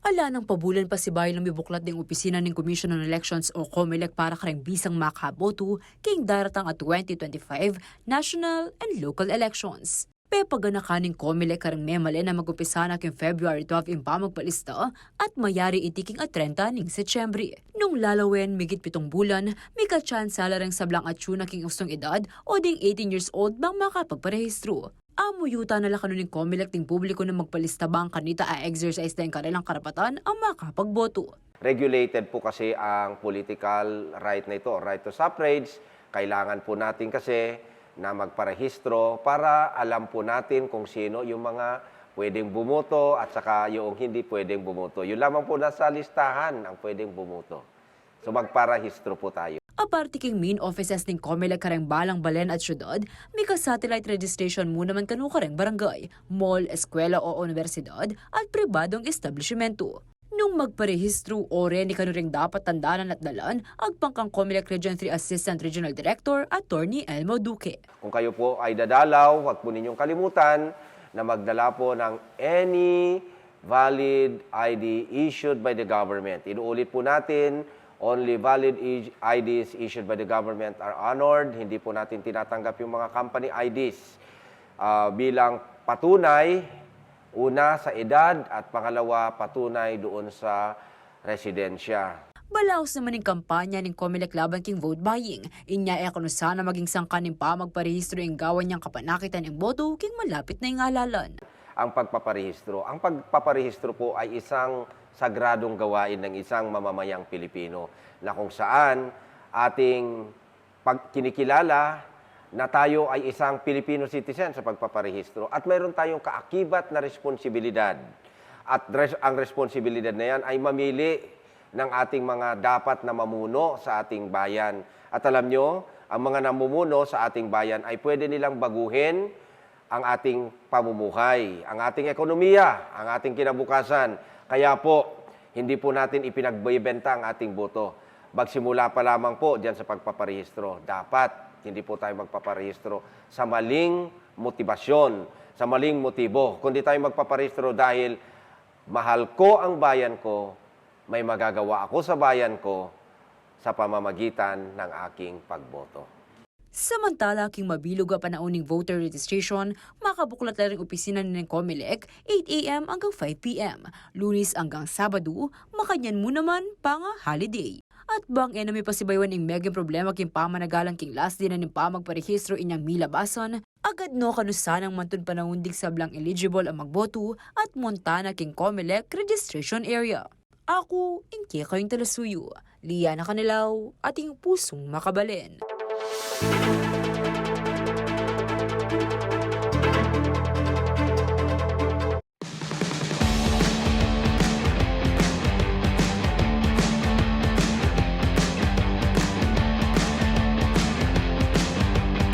Ala nang pabulan pa si bayan ng mibuklat ng opisina ng Commission on Elections o COMELEC para kareng bisang makaboto king daratang at 2025 national and local elections. Pepagana kaning COMELEC kareng memale na mag-upisa na king February 12 impa magpalista at mayari itiking at 30 ning Setyembre. Nung lalawen migit 7 bulan, may katsansala ring sablang at na king ustong edad o ding 18 years old bang makapagparehistro. Amuyuta na lakanon ng COMELEC ting publiko na magpalista bang kanita exercise na yung kanilang karapatan ang makapagboto. Regulated po kasi ang political right na ito, right to suffrage. Kailangan po natin kasi na magparehistro para alam po natin kung sino yung mga pwedeng bumoto at saka yung hindi pwedeng bumoto. Yun lamang po nasa listahan ang pwedeng bumoto. So magparehistro po tayo. Aparte king main offices ng COMELEC kareng balang balen at syudad, may ka-satellite registration muna man kanu kareng barangay, mall, eskwela o universidad at pribadong establishmento. Nung magparehistro ore ni kanuring dapat tandaanan at dalan, agpangkang COMELEC Region 3 Assistant Regional Director, Attorney Elmo Duque. Kung kayo po ay dadalaw, huwag po ninyong kalimutan na magdala po ng any valid ID issued by the government. Inuulit po natin, only valid IDs issued by the government are honored. Hindi po natin tinatanggap yung mga company IDs bilang patunay, una sa edad at pangalawa patunay doon sa residensya. Balaos naman ng kampanya ng COMELEC laban king vote buying. Inya e kung sana maging sangkanin pa magparehistro yung gawan niyang kapanakitan ng boto king malapit na yung halalan. Ang pagpaparehistro. Ang pagpaparehistro po ay isang sagradong gawain ng isang mamamayang Pilipino na kung saan ating kinikilala na tayo ay isang Filipino citizen sa pagpaparehistro at mayroon tayong kaakibat na responsibilidad. At ang responsibilidad na yan ay mamili ng ating mga dapat na mamuno sa ating bayan. At alam nyo, ang mga namumuno sa ating bayan ay pwede nilang baguhin ang ating pamumuhay, ang ating ekonomiya, ang ating kinabukasan. Kaya po, hindi po natin ipinagbebenta ang ating boto. Magsimula pa lamang po diyan sa pagpaparehistro. Dapat hindi po tayo magpaparehistro sa maling motibasyon, sa maling motibo. Kundi tayo magpaparehistro dahil mahal ko ang bayan ko, may magagawa ako sa bayan ko sa pamamagitan ng aking pagboto. Samantala, king mabilog ang panauning voter registration, makabuklat na rin opisina ng COMELEC 8 a.m. hanggang 5 p.m. Lunes hanggang Sabado, makanyan mo naman panga holiday. At bang enemy pasibaywan ng meging problema king pamanagalang king last din na ng pamagparehistro inyang milabasan, agad no kanusanang mantun panahundig sablang eligible ang magboto at Montana king COMELEC registration area. Ako, inke kayong talasuyo, Liana Canilaw, ating pusong makabalin.